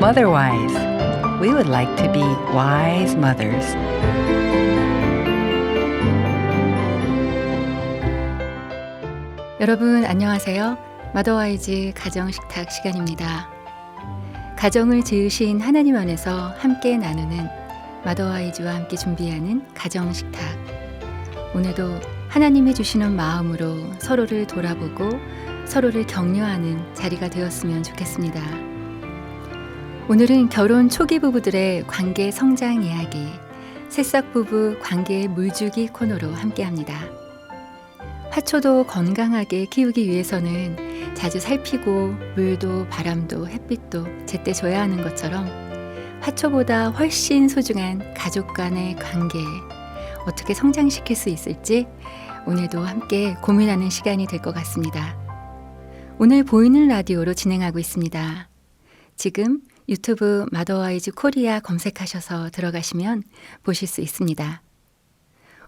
Motherwise. We would like to be wise mothers. 여러분 안녕하세요. 마더와이즈 가정식탁 시간입니다. 가정을 지으신 하나님 안에서 함께 나누는 마더와이즈와 함께 준비하는 가정식탁. 오늘도 하나님이 주시는 마음으로 서로를 돌아보고 서로를 격려하는 자리가 되었으면 좋겠습니다. 오늘은 결혼 초기 부부들의 관계 성장 이야기, 새싹 부부 관계의 물주기 코너로 함께합니다. 화초도 건강하게 키우기 위해서는 자주 살피고 물도 바람도 햇빛도 제때 줘야 하는 것처럼 화초보다 훨씬 소중한 가족 간의 관계 어떻게 성장시킬 수 있을지 오늘도 함께 고민하는 시간이 될 것 같습니다. 오늘 보이는 라디오로 진행하고 있습니다. 지금 유튜브 마더와이즈 코리아 검색하셔서 들어가시면 보실 수 있습니다.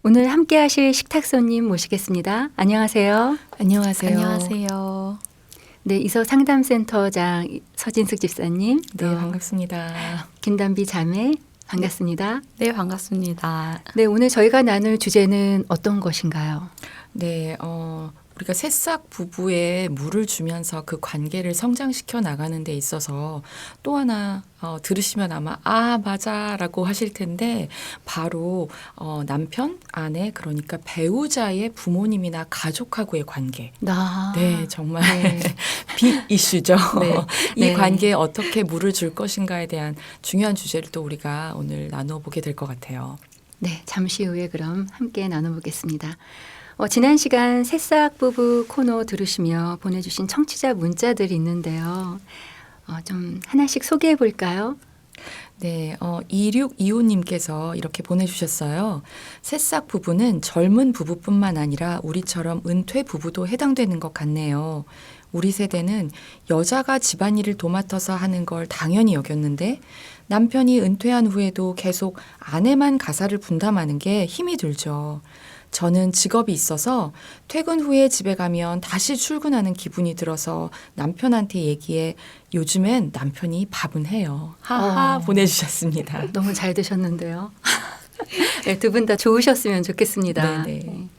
오늘 함께 하실 식탁 손님 모시겠습니다. 안녕하세요. 안녕하세요. 안녕하세요. 네, 이서 상담센터장 서진숙 집사님. 네, 반갑습니다. 김단비 자매 반갑습니다. 네, 반갑습니다. 네, 오늘 저희가 나눌 주제는 어떤 것인가요? 네, 우리가 새싹 부부에 물을 주면서 그 관계를 성장시켜 나가는 데 있어서 또 하나 들으시면 아마 맞아라고 하실 텐데 바로 남편, 아내 그러니까 배우자의 부모님이나 가족하고의 관계. 네, 정말 네. 빅 이슈죠. 네. 이 네. 관계에 어떻게 물을 줄 것인가에 대한 중요한 주제를 또 우리가 오늘 나눠보게 될 것 같아요. 네, 잠시 후에 그럼 함께 나눠보겠습니다. 지난 시간 새싹 부부 코너 들으시며 보내주신 청취자 문자들이 있는데요. 좀 하나씩 소개해 볼까요? 네, 2625님께서 이렇게 보내주셨어요. 새싹 부부는 젊은 부부뿐만 아니라 우리처럼 은퇴 부부도 해당되는 것 같네요. 우리 세대는 여자가 집안일을 도맡아서 하는 걸 당연히 여겼는데 남편이 은퇴한 후에도 계속 아내만 가사를 분담하는 게 힘이 들죠. 저는 직업이 있어서 퇴근 후에 집에 가면 다시 출근하는 기분이 들어서 남편한테 얘기해 요즘엔 남편이 밥은 해요. 하하 보내주셨습니다. 너무 잘 드셨는데요. 네, 두 분 다 좋으셨으면 좋겠습니다. 네네.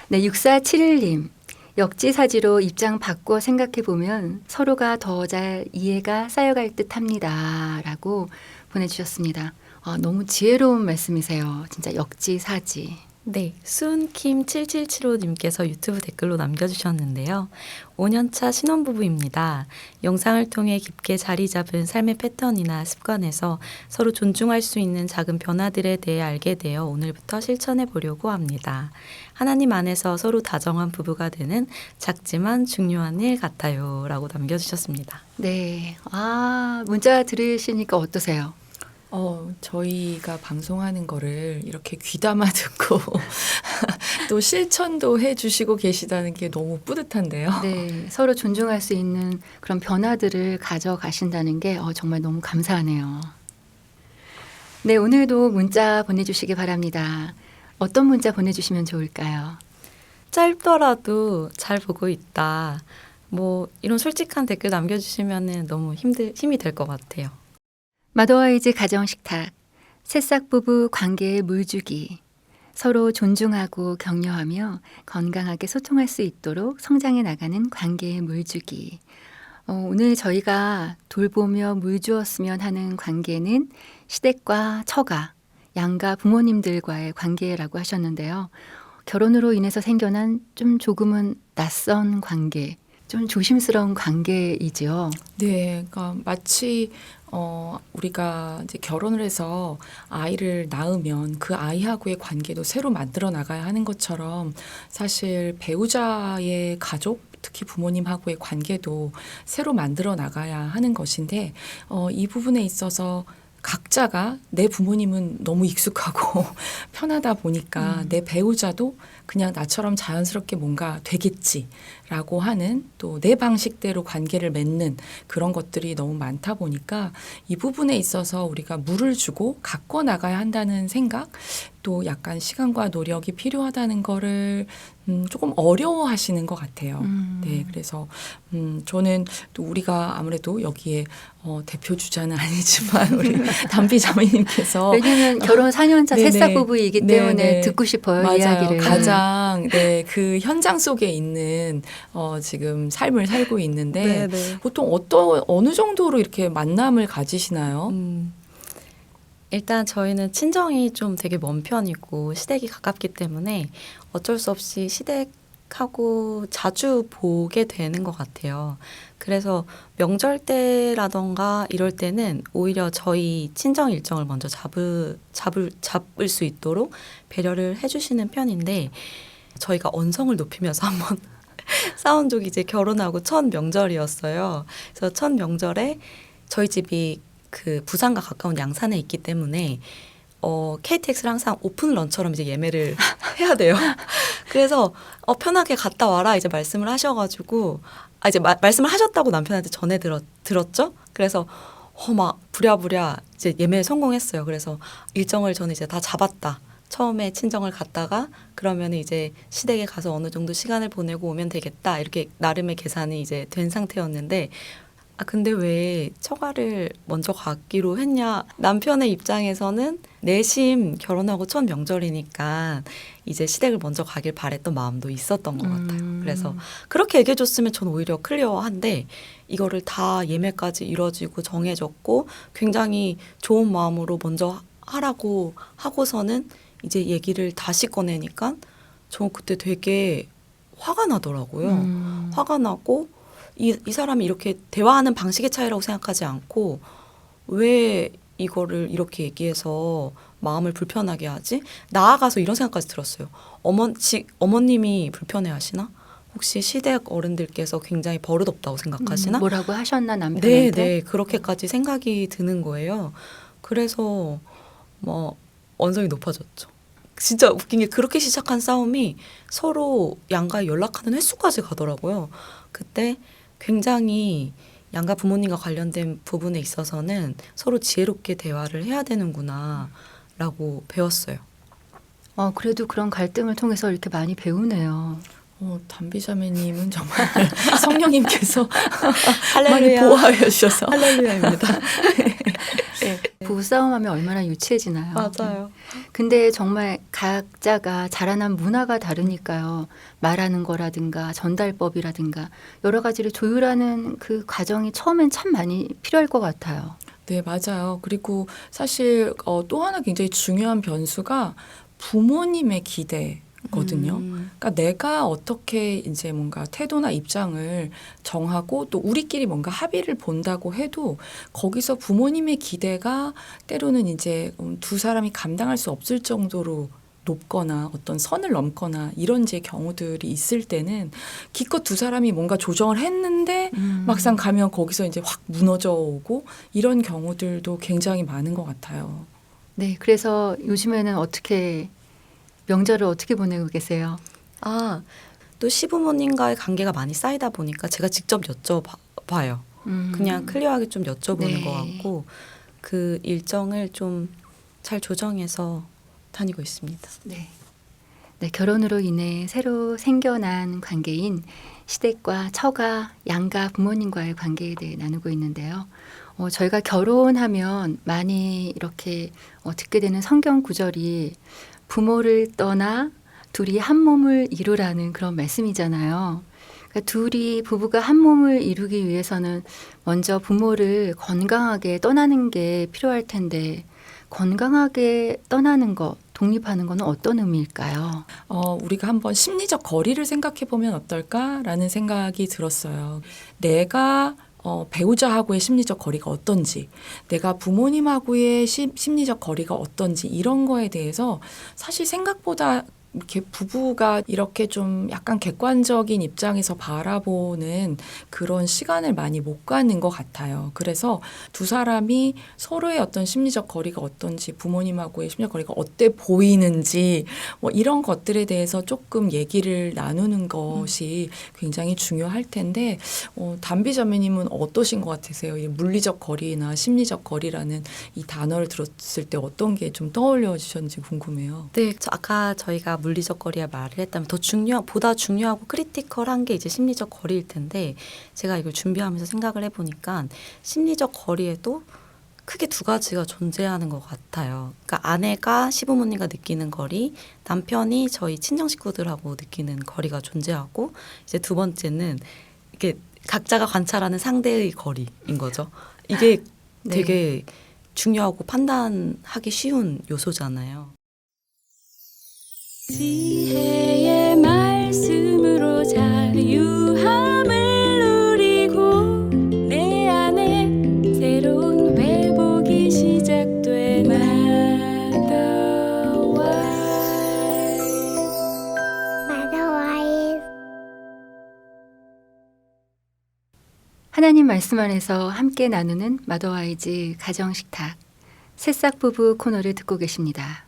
네, 6471님. 역지사지로 입장 바꿔 생각해 보면 서로가 더 잘 이해가 쌓여갈 듯 합니다. 라고 보내주셨습니다. 너무 지혜로운 말씀이세요. 진짜 역지사지. 네, 수은킴7775님께서 유튜브 댓글로 남겨주셨는데요. 5년차 신혼부부입니다. 영상을 통해 깊게 자리 잡은 삶의 패턴이나 습관에서 서로 존중할 수 있는 작은 변화들에 대해 알게 되어 오늘부터 실천해 보려고 합니다. 하나님 안에서 서로 다정한 부부가 되는 작지만 중요한 일 같아요. 라고 남겨주셨습니다. 네. 문자 들으시니까 어떠세요? 저희가 방송하는 거를 이렇게 귀담아 듣고 또 실천도 해주시고 계시다는 게 너무 뿌듯한데요. 네. 서로 존중할 수 있는 그런 변화들을 가져가신다는 게 정말 너무 감사하네요. 네. 오늘도 문자 보내주시기 바랍니다. 어떤 문자 보내주시면 좋을까요? 짧더라도 잘 보고 있다. 이런 솔직한 댓글 남겨주시면 너무 힘이 될 것 같아요. 마더와이즈 가정식탁, 새싹 부부 관계의 물주기, 서로 존중하고 격려하며 건강하게 소통할 수 있도록 성장해 나가는 관계의 물주기. 오늘 저희가 돌보며 물 주었으면 하는 관계는 시댁과 처가, 양가 부모님들과의 관계라고 하셨는데요. 결혼으로 인해서 생겨난 조금은 낯선 관계, 좀 조심스러운 관계이죠. 네, 그러니까 마치 우리가 이제 결혼을 해서 아이를 낳으면 그 아이하고의 관계도 새로 만들어 나가야 하는 것처럼 사실 배우자의 가족, 특히 부모님하고의 관계도 새로 만들어 나가야 하는 것인데 이 부분에 있어서 각자가 내 부모님은 너무 익숙하고 편하다 보니까 내 배우자도 그냥 나처럼 자연스럽게 뭔가 되겠지라고 하는 또 내 방식대로 관계를 맺는 그런 것들이 너무 많다 보니까 이 부분에 있어서 우리가 물을 주고 가꿔 나가야 한다는 생각 또 약간 시간과 노력이 필요하다는 거를 조금 어려워하시는 것 같아요. 네, 그래서 저는 또 우리가 아무래도 여기에 대표 주자는 아니지만 우리 담비 자매님께서 왜냐하면 결혼 4년차 네네. 새싹 부부이기 때문에 네네. 듣고 싶어요. 맞아요. 이야기를. 가장 그 현장 속에 있는 지금 삶을 살고 있는데 보통 어느 정도로 이렇게 만남을 가지시나요? 일단 저희는 친정이 좀 되게 먼 편이고 시댁이 가깝기 때문에 어쩔 수 없이 시댁하고 자주 보게 되는 것 같아요. 그래서 명절 때라던가 이럴 때는 오히려 저희 친정 일정을 먼저 잡을 수 있도록 배려를 해주시는 편인데 저희가 언성을 높이면서 한번 싸운 적이 이제 결혼하고 첫 명절이었어요. 그래서 첫 명절에 저희 집이 그 부산과 가까운 양산에 있기 때문에 KTX를 항상 오픈 런처럼 이제 예매를 해야 돼요. 그래서 편하게 갔다 와라 이제 말씀을 하셔가지고 이제 말씀을 하셨다고 남편한테 전해 들었죠. 그래서 막 부랴부랴 이제 예매에 성공했어요. 그래서 일정을 저는 이제 다 잡았다. 처음에 친정을 갔다가 그러면 이제 시댁에 가서 어느 정도 시간을 보내고 오면 되겠다. 이렇게 나름의 계산이 이제 된 상태였는데 근데 왜 처가를 먼저 가기로 했냐. 남편의 입장에서는 내심 결혼하고 첫 명절이니까 이제 시댁을 먼저 가길 바랬던 마음도 있었던 것 같아요. 그래서 그렇게 얘기해 줬으면 저는 오히려 클리어한데 이거를 다 예매까지 이뤄지고 정해졌고 굉장히 좋은 마음으로 먼저 하라고 하고서는 이제 얘기를 다시 꺼내니까 저 그때 되게 화가 나더라고요. 화가 나고 이 사람이 이렇게 대화하는 방식의 차이라고 생각하지 않고 왜 이거를 이렇게 얘기해서 마음을 불편하게 하지? 나아가서 이런 생각까지 들었어요. 어머님이 불편해하시나? 혹시 시댁 어른들께서 굉장히 버릇없다고 생각하시나? 뭐라고 하셨나 남편한테? 네, 그렇게까지 생각이 드는 거예요. 그래서 언성이 높아졌죠. 진짜 웃긴 게 그렇게 시작한 싸움이 서로 양가 연락하는 횟수까지 가더라고요. 그때 굉장히 양가 부모님과 관련된 부분에 있어서는 서로 지혜롭게 대화를 해야 되는구나 라고 배웠어요. 그래도 그런 갈등을 통해서 이렇게 많이 배우네요. 담비 자매님은 정말 성령님께서 많이 할렐루야. 보호하여 주셔서 할렐루야입니다. 부부싸움하면 얼마나 유치해지나요. 맞아요. 근데 정말 각자가 자라난 문화가 다르니까요. 말하는 거라든가 전달법이라든가 여러 가지를 조율하는 그 과정이 처음엔 참 많이 필요할 것 같아요. 네, 맞아요. 그리고 사실 또 하나 굉장히 중요한 변수가 부모님의 기대거든요. 그러니까 내가 어떻게 이제 뭔가 태도나 입장을 정하고 또 우리끼리 뭔가 합의를 본다고 해도 거기서 부모님의 기대가 때로는 이제 두 사람이 감당할 수 없을 정도로 높거나 어떤 선을 넘거나 이런 제 경우들이 있을 때는 기껏 두 사람이 뭔가 조정을 했는데 막상 가면 거기서 이제 확 무너져 오고 이런 경우들도 굉장히 많은 것 같아요. 네, 그래서 요즘에는 명절을 어떻게 보내고 계세요? 또 시부모님과의 관계가 많이 쌓이다 보니까 제가 직접 여쭤봐요. 그냥 클리어하게 좀 여쭤보는 네. 것 같고 그 일정을 좀 잘 조정해서 다니고 있습니다. 네. 네, 결혼으로 인해 새로 생겨난 관계인 시댁과 처가, 양가 부모님과의 관계에 대해 나누고 있는데요. 저희가 결혼하면 많이 이렇게 듣게 되는 성경 구절이 부모를 떠나 둘이 한 몸을 이루라는 그런 말씀이잖아요. 그러니까 부부가 한 몸을 이루기 위해서는 먼저 부모를 건강하게 떠나는 게 필요할 텐데 건강하게 떠나는 것, 독립하는 것은 어떤 의미일까요? 우리가 한번 심리적 거리를 생각해 보면 어떨까라는 생각이 들었어요. 내가 배우자하고의 심리적 거리가 어떤지, 내가 부모님하고의 심리적 거리가 어떤지 이런 거에 대해서 사실 생각보다 이렇게 부부가 이렇게 좀 약간 객관적인 입장에서 바라보는 그런 시간을 많이 못 가는 것 같아요. 그래서 두 사람이 서로의 어떤 심리적 거리가 어떤지, 부모님하고의 심리적 거리가 어때 보이는지 뭐 이런 것들에 대해서 조금 얘기를 나누는 것이 굉장히 중요할 텐데 담비 자매님은 어떠신 것 같으세요? 이 물리적 거리나 심리적 거리라는 이 단어를 들었을 때 어떤 게 좀 떠올려지셨는지 궁금해요. 네, 아까 저희가 물리적 거리야 말을 했다면 보다 중요하고 크리티컬한 게 이제 심리적 거리일 텐데 제가 이걸 준비하면서 생각을 해보니까 심리적 거리에도 크게 두 가지가 존재하는 것 같아요. 그러니까 아내가 시부모님과 느끼는 거리, 남편이 저희 친정 식구들하고 느끼는 거리가 존재하고 이제 두 번째는 이게 각자가 관찰하는 상대의 거리인 거죠. 이게 되게 중요하고 판단하기 쉬운 요소잖아요. 지혜의 말씀으로 자유함을 누리고 내 안에 새로운 회복이 시작돼 마더와이즈 하나님 말씀 안에서 함께 나누는 마더와이즈 가정식탁 새싹 부부 코너를 듣고 계십니다.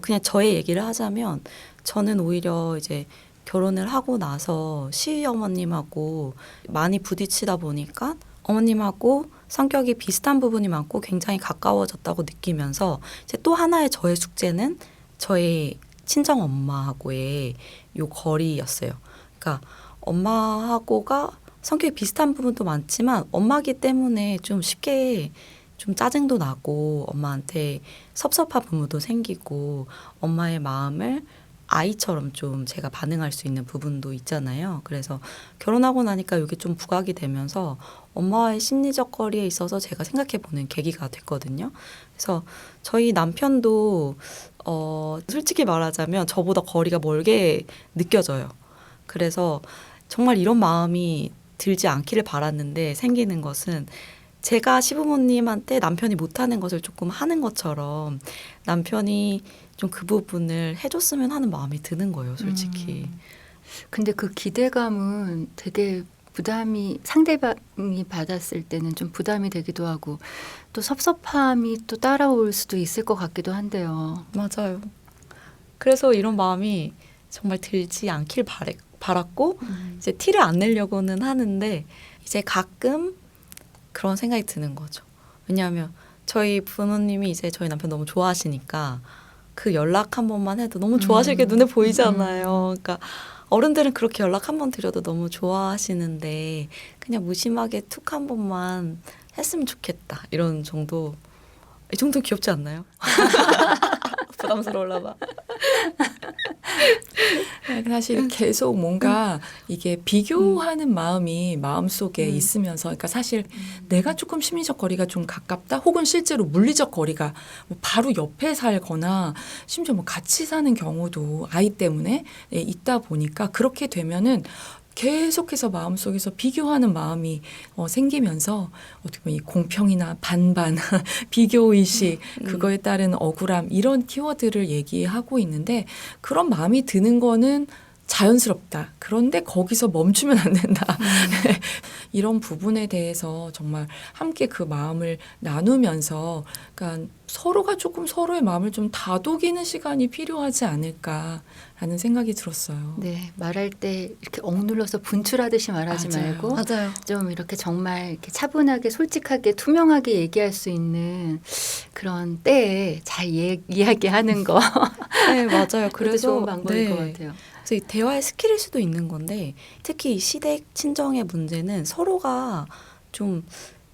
그냥 저의 얘기를 하자면 저는 오히려 이제 결혼을 하고 나서 시어머님하고 많이 부딪히다 보니까 어머님하고 성격이 비슷한 부분이 많고 굉장히 가까워졌다고 느끼면서 이제 또 하나의 저의 숙제는 저의 친정 엄마하고의 요 거리였어요. 그러니까 엄마하고가 성격이 비슷한 부분도 많지만 엄마기 때문에 좀 쉽게 좀 짜증도 나고 엄마한테 섭섭한 부분도 생기고 엄마의 마음을 아이처럼 좀 제가 반응할 수 있는 부분도 있잖아요. 그래서 결혼하고 나니까 이게 좀 부각이 되면서 엄마와의 심리적 거리에 있어서 제가 생각해보는 계기가 됐거든요. 그래서 저희 남편도 솔직히 말하자면 저보다 거리가 멀게 느껴져요. 그래서 정말 이런 마음이 들지 않기를 바랐는데 생기는 것은 제가 시부모님한테 남편이 못하는 것을 조금 하는 것처럼 남편이 좀 그 부분을 해줬으면 하는 마음이 드는 거예요, 솔직히. 근데 그 기대감은 되게 부담이 상대방이 받았을 때는 좀 부담이 되기도 하고 또 섭섭함이 또 따라올 수도 있을 것 같기도 한데요. 맞아요. 그래서 이런 마음이 정말 들지 않길 바랐고 이제 티를 안 내려고는 하는데 이제 가끔 그런 생각이 드는 거죠. 왜냐하면 저희 부모님이 이제 저희 남편 너무 좋아하시니까 그 연락 한 번만 해도 너무 좋아하시게 눈에 보이잖아요. 그러니까 어른들은 그렇게 연락 한 번 드려도 너무 좋아하시는데 그냥 무심하게 툭 한 번만 했으면 좋겠다. 이런 정도. 이 정도 귀엽지 않나요? 부담스러울라 봐. 사실 계속 뭔가 이게 비교하는 마음이 마음속에 있으면서 그러니까 사실 내가 조금 심리적 거리가 좀 가깝다 혹은 실제로 물리적 거리가 뭐 바로 옆에 살거나 심지어 뭐 같이 사는 경우도 아이 때문에 있다 보니까 그렇게 되면은 계속해서 마음속에서 비교하는 마음이 생기면서 어떻게 보면 이 공평이나 반반, 비교의식, 그거에 따른 억울함 이런 키워드를 얘기하고 있는데 그런 마음이 드는 거는 자연스럽다. 그런데 거기서 멈추면 안 된다. 이런 부분에 대해서 정말 함께 그 마음을 나누면서 그러니까 서로가 조금 서로의 마음을 좀 다독이는 시간이 필요하지 않을까라는 생각이 들었어요. 네, 말할 때 이렇게 억눌러서 분출하듯이 말하지 맞아요. 말고 맞아요. 좀 이렇게 정말 이렇게 차분하게 솔직하게 투명하게 얘기할 수 있는 그런 때에 잘 이야기하는 거. 네, 맞아요. 그래서 그래서 좋은 방법일 것 네. 같아요. 그래서 이 대화의 스킬일 수도 있는 건데 특히 이 시댁 친정의 문제는 서로가 좀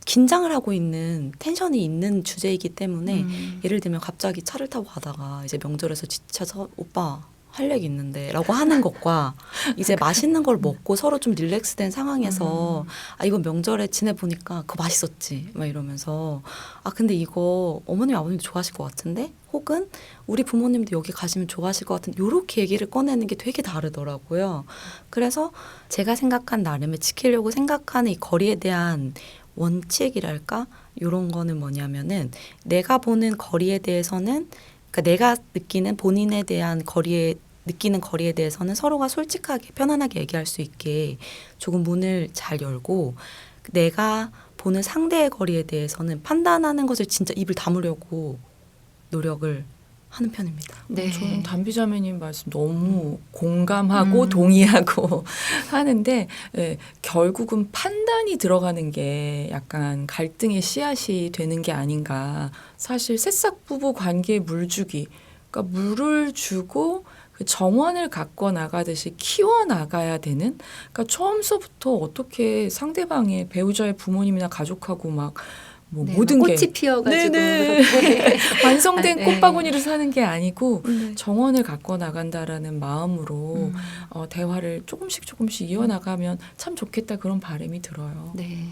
긴장을 하고 있는 텐션이 있는 주제이기 때문에 예를 들면 갑자기 차를 타고 가다가 이제 명절에서 지쳐서 오빠 할 얘기 있는데 라고 하는 것과 이제 맛있는 걸 먹고 서로 좀 릴렉스된 상황에서 아 이번 명절에 지내보니까 그거 맛있었지 막 이러면서 아 근데 이거 어머님 아버님도 좋아하실 것 같은데 혹은 우리 부모님도 여기 가시면 좋아하실 것 같은 요렇게 얘기를 꺼내는 게 되게 다르더라고요. 그래서 제가 생각한 나름의 지키려고 생각하는 이 거리에 대한 원칙이랄까? 이런 거는 뭐냐면은 내가 보는 거리에 대해서는 그러니까 내가 느끼는 본인에 대한 느끼는 거리에 대해서는 서로가 솔직하게 편안하게 얘기할 수 있게 조금 문을 잘 열고 내가 보는 상대의 거리에 대해서는 판단하는 것을 진짜 입을 다물려고 노력을 하는 편입니다. 네. 저는 담비자매님 말씀 너무 공감하고 동의하고 하는데 결국은 판단이 들어가는 게 약간 갈등의 씨앗이 되는 게 아닌가. 사실 새싹 부부 관계의 물주기, 그러니까 물을 주고 그 정원을 가꿔 나가듯이 키워 나가야 되는. 그러니까 처음서부터 어떻게 상대방의 배우자의 부모님이나 가족하고 막 뭐 네, 모든 꽃이 게 피어가지고 네네. 완성된 네. 꽃바구니를 사는 게 아니고 네. 정원을 가꿔 나간다라는 마음으로 대화를 조금씩 이어나가면 참 좋겠다 그런 바람이 들어요. 네.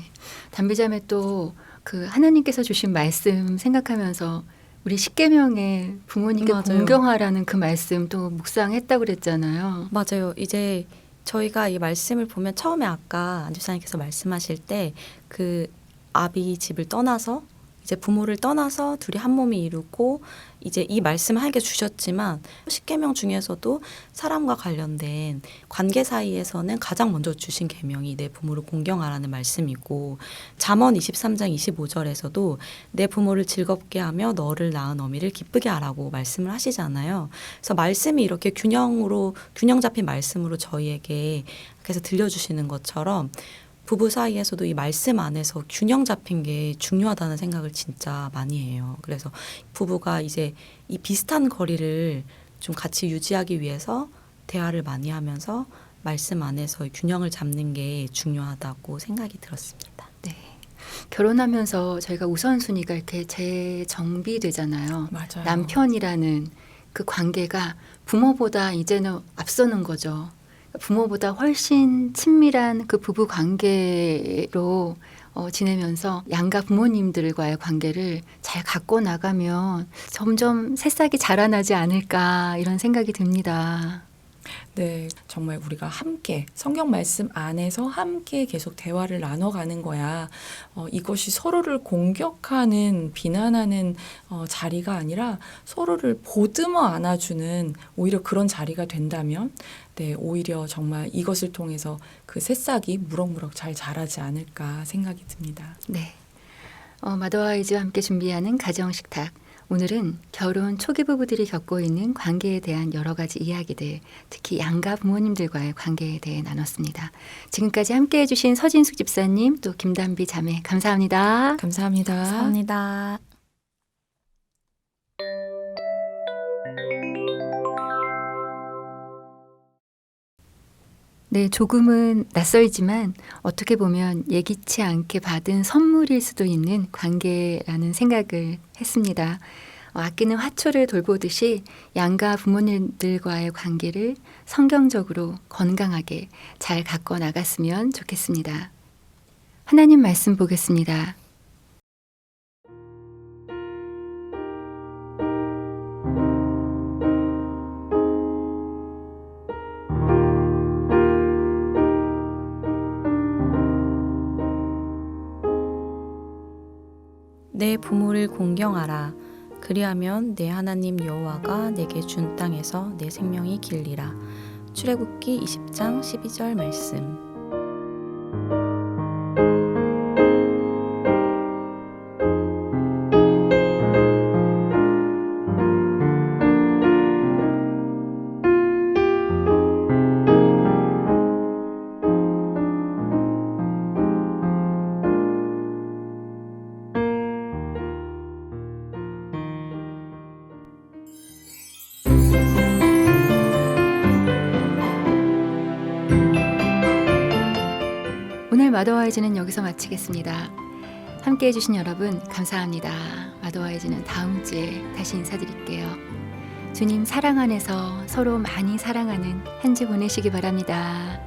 담비자매 또 그 하나님께서 주신 말씀 생각하면서 우리 십계명에 부모님께 맞아요. 공경하라는 그 말씀 또 묵상했다고 그랬잖아요. 맞아요. 이제 저희가 이 말씀을 보면 처음에 아까 안집사님께서 말씀하실 때 그 아비 집을 떠나서 이제 부모를 떠나서 둘이 한 몸이 이루고 이제 이 말씀을 하게 주셨지만 십계명 중에서도 사람과 관련된 관계 사이에서는 가장 먼저 주신 계명이 내 부모를 공경하라는 말씀이고 잠언 23장 25절에서도 내 부모를 즐겁게 하며 너를 낳은 어미를 기쁘게 하라고 말씀을 하시잖아요. 그래서 말씀이 이렇게 균형 잡힌 말씀으로 저희에게 그래서 들려주시는 것처럼 부부 사이에서도 이 말씀 안에서 균형 잡힌 게 중요하다는 생각을 진짜 많이 해요. 그래서 부부가 이제 이 비슷한 거리를 좀 같이 유지하기 위해서 대화를 많이 하면서 말씀 안에서 균형을 잡는 게 중요하다고 생각이 들었습니다. 네. 결혼하면서 저희가 우선순위가 이렇게 재정비되잖아요. 맞아요. 남편이라는 그 관계가 부모보다 이제는 앞서는 거죠. 부모보다 훨씬 친밀한 그 부부 관계로 지내면서 양가 부모님들과의 관계를 잘 갖고 나가면 점점 새싹이 자라나지 않을까 이런 생각이 듭니다. 네, 정말 우리가 함께 성경 말씀 안에서 함께 계속 대화를 나눠가는 거야. 이것이 서로를 공격하는 비난하는 자리가 아니라 서로를 보듬어 안아주는 오히려 그런 자리가 된다면 네, 오히려 정말 이것을 통해서 그 새싹이 무럭무럭 잘 자라지 않을까 생각이 듭니다. 네, 마더와이즈와 함께 준비하는 가정식탁. 오늘은 결혼 초기 부부들이 겪고 있는 관계에 대한 여러 가지 이야기들, 특히 양가 부모님들과의 관계에 대해 나눴습니다. 지금까지 함께해 주신 서진숙 집사님, 또 김담비 자매 감사합니다. 감사합니다. 감사합니다. 네, 조금은 낯설지만 어떻게 보면 예기치 않게 받은 선물일 수도 있는 관계라는 생각을 했습니다. 아끼는 화초를 돌보듯이 양가 부모님들과의 관계를 성경적으로 건강하게 잘 가꿔 나갔으면 좋겠습니다. 하나님 말씀 보겠습니다. 내 부모를 공경하라. 그리하면 내 하나님 여호와가 내게 준 땅에서 내 생명이 길리라. 출애굽기 20장 12절 말씀. 오늘 마더와이즈는 여기서 마치겠습니다. 함께해 주신 여러분 감사합니다. 마더와이즈는 다음 주에 다시 인사드릴게요. 주님 사랑 안에서 서로 많이 사랑하는 한 주 보내시기 바랍니다.